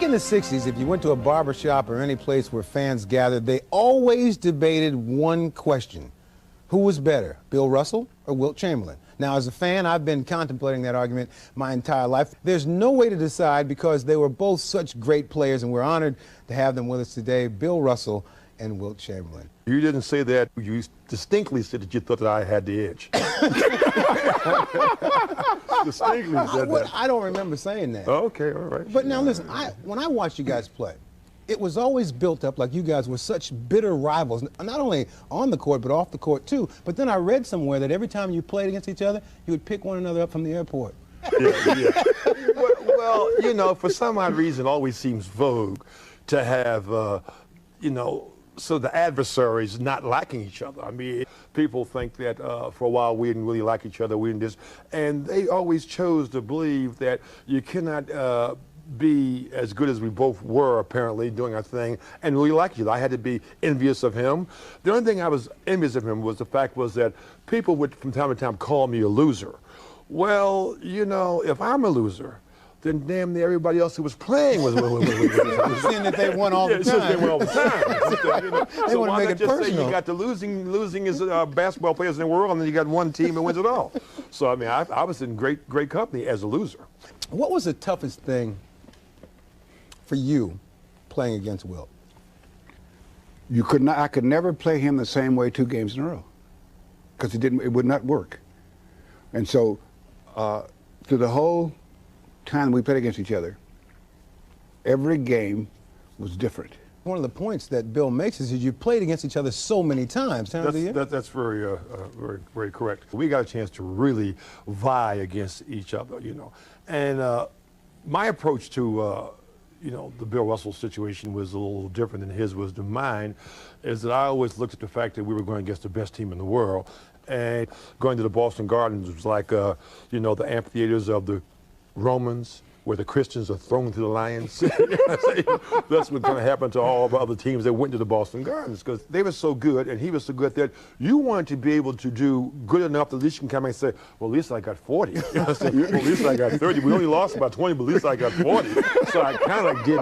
Back in the 60s, if you went to a barber shop or any place where fans gathered, they always debated one question. Who was better, Bill Russell or Wilt Chamberlain? Now, as a fan, I've been contemplating that argument my entire life. There's no way to decide because they were both such great players, and we're honored to have them with us today, Bill Russell and Wilt Chamberlain. You didn't say that. You distinctly said that you thought that I had the edge. Distinctly said that. I don't remember saying that. Okay, all right. But now listen, when I watched you guys play, it was always built up like you guys were such bitter rivals, not only on the court, but off the court too. But then I read somewhere that every time you played against each other, you would pick one another up from the airport. Yeah. Well, you know, for some odd reason, it always seems vogue to have, you know, so the adversaries not liking each other. I mean, people think that for a while we didn't really like each other, we didn't and they always chose to believe that you cannot be as good as we both were, apparently, doing our thing, and really like each other. I had to be envious of him. The only thing I was envious of him was the fact was that people would, from time to time, call me a loser. Well, you know, if I'm a loser, then damn near everybody else who was playing was Seeing that they won all the time. They won all the time. You know, They so want to why make not it just personal. say you got the losing is basketball players in the world, and then you got one team that wins it all. So I mean, I was in great company as a loser. What was the toughest thing for you playing against Wilt? You could not. I could never play him the same way 2 games in a row because it would not work. And so, through the whole time we played against each other, every game was different. One of the points that Bill makes is that you played against each other so many times. That's very correct. We got a chance to really vie against each other, you know. And my approach to you know, the Bill Russell situation was a little different than his was to mine, is that I always looked at the fact that we were going against the best team in the world. And going to the Boston Gardens was like, you know, the amphitheaters of the Romans, where the Christians are thrown to the lions. That's what's going to happen to all the other teams that went to the Boston Gardens, because they were so good and he was so good that you wanted to be able to do good enough that at least you can come and say, well, at least I got 40. You know what I'm saying? Well, at least I got 30. We only lost about 20, but at least I got 40. So I kind of did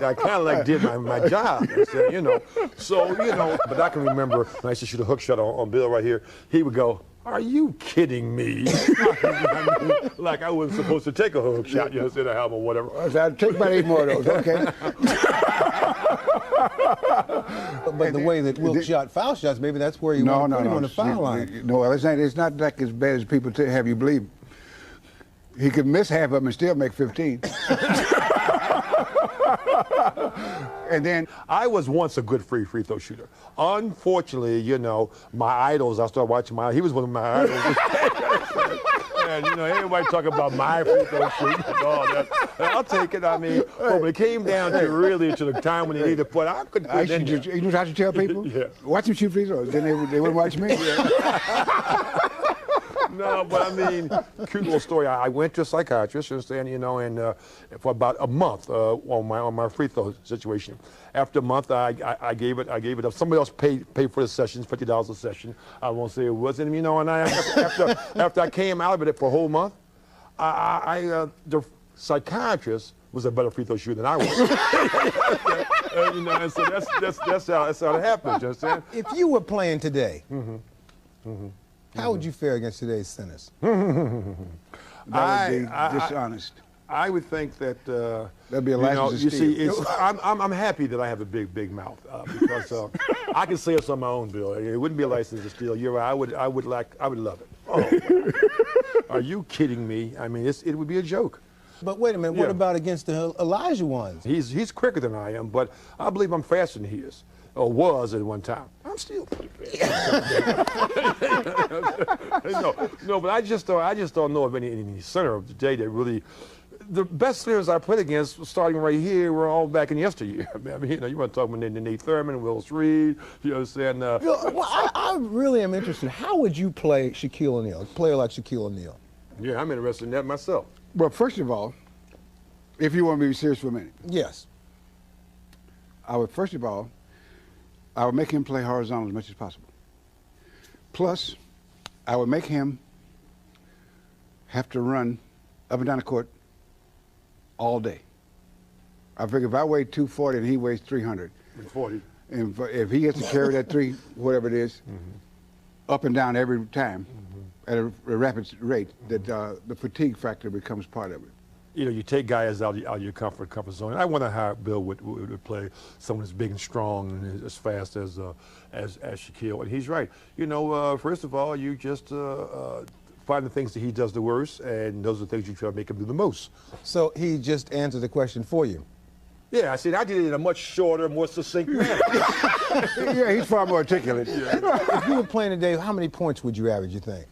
my job. You know. So, you know, but I can remember when I used to shoot a hook shot on Bill right here, he would go, "Are you kidding me?" I mean, like I wasn't supposed to take a hook shot, you know, instead of help or whatever. I'll take about 8 more of those, okay? But the way that Wilt shot foul shots, maybe that's where you want to put him on the foul line. No, it's not like as bad as people have you believe. He could miss half of them and still make 15. And then I was once a good free throw shooter. Unfortunately, you know, my idols, I started watching he was one of my idols. And, you know, everybody talk about my free throw shooting and all that. And I'll take it. I mean, but when it came down to really to the time when they needed to put, I couldn't put it in there. You know how to tell people? Yeah. Watch them shoot free throws. Then they wouldn't watch me. No, but I mean, cute little story. I went to a psychiatrist, you know, and for about a month on my free throw situation. After a month, I gave it up. Somebody else paid for the sessions, $50 a session. I won't say it wasn't, you know. And after I came out of it for a whole month, the psychiatrist was a better free throw shooter than I was. You know, and so that's how it happened. You understand? If you were playing today, how would you fare against today's centers? That would be dishonest. I would think that that'd be a license to steal. steal. See, I'm happy that I have a big mouth because I can say it's on my own, Bill. It wouldn't be a license to steal. You're right. I would love it. Oh, are you kidding me? I mean, it would be a joke. But wait a minute. What about against the Elijah ones? He's quicker than I am, but I believe I'm faster than he is. Or was at one time. I'm still pretty fast. No, but I just don't know of any center of today that really. The best centers I played against, starting right here, were all back in yesteryear. I mean, you know, you want to talk about Nate Thurman, Willis Reed, you know what I'm saying? Well, I really am interested. How would you play Shaquille O'Neal, a player like Shaquille O'Neal? Yeah, I'm interested in that myself. Well, first of all, if you want me to be serious for a minute. Yes. I would make him play horizontal as much as possible. Plus, I would make him have to run up and down the court all day. I figure if I weigh 240 and he weighs 300, 40. and if he gets to carry that whatever it is, up and down every time at a rapid rate, that the fatigue factor becomes part of it. You know, you take guys out of your comfort zone. I wonder how Bill would play someone as big and strong and as fast as Shaquille. And he's right. You know, first of all, you just find the things that he does the worst, and those are the things you try to make him do the most. So he just answered the question for you. Yeah, I said I did it in a much shorter, more succinct manner. Yeah, he's far more articulate. If you were playing today, how many points would you average, you think?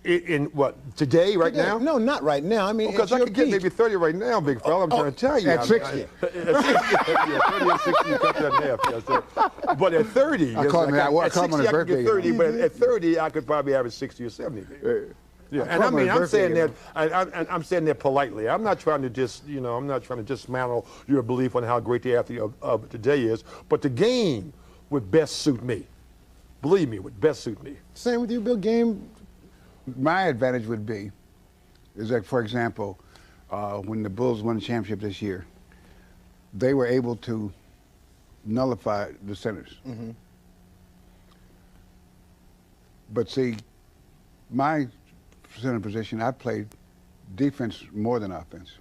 In what, today, right now? No, not right now. I mean, Because I could get maybe 30 right now, big fella. I'm trying to tell you. At 60. At 60, yeah, 30 and 60, you cut that in half. Yes, but at 30, I called him on his I could birthday. get 30, but at 30, I could probably average 60 or 70. Yeah, and I mean, I'm saying that, I'm saying that politely. I'm not trying to just, you know, I'm not trying to dismantle your belief on how great the athlete of today is, but the game would best suit me. Believe me, it would best suit me. Same with you, Bill. Game. My advantage would be, is like, for example, when the Bulls won the championship this year, they were able to nullify the centers. But see, my center position, I played defense more than offense.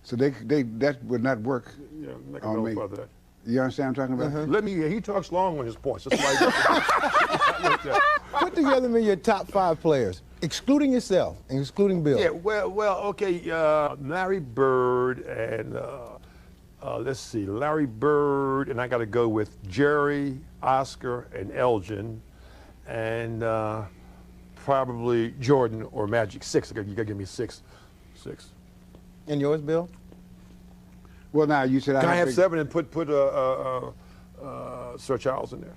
So that would not work Yeah, on me. about that. You understand what I'm talking about? Let me hear. He talks long on his points. That's why Put together me your top 5 players, excluding yourself and excluding Bill. Yeah, well, okay. Larry Bird and let's see, Larry Bird, and I got to go with Jerry, Oscar, and Elgin, and probably Jordan or Magic. 6. You got to give me 6. And yours, Bill? Well, now you said Can I have to 7 and put Sir Charles in there?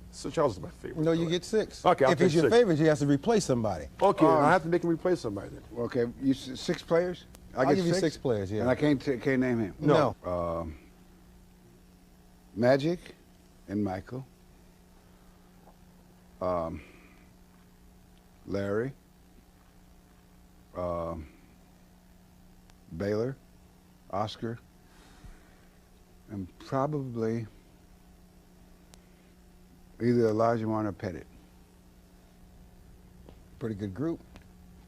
Sir Charles is my favorite. No, you get 6. Okay, I'll if he's take your 6. favorite, he has to replace somebody. Okay, I have to make him replace somebody then. Okay, you 6 players? I'll give you 6 players, yeah. And I can't name him. No. Magic and Michael. Larry. Baylor. Oscar. And probably either Elijah Warren or Pettit. Pretty good group.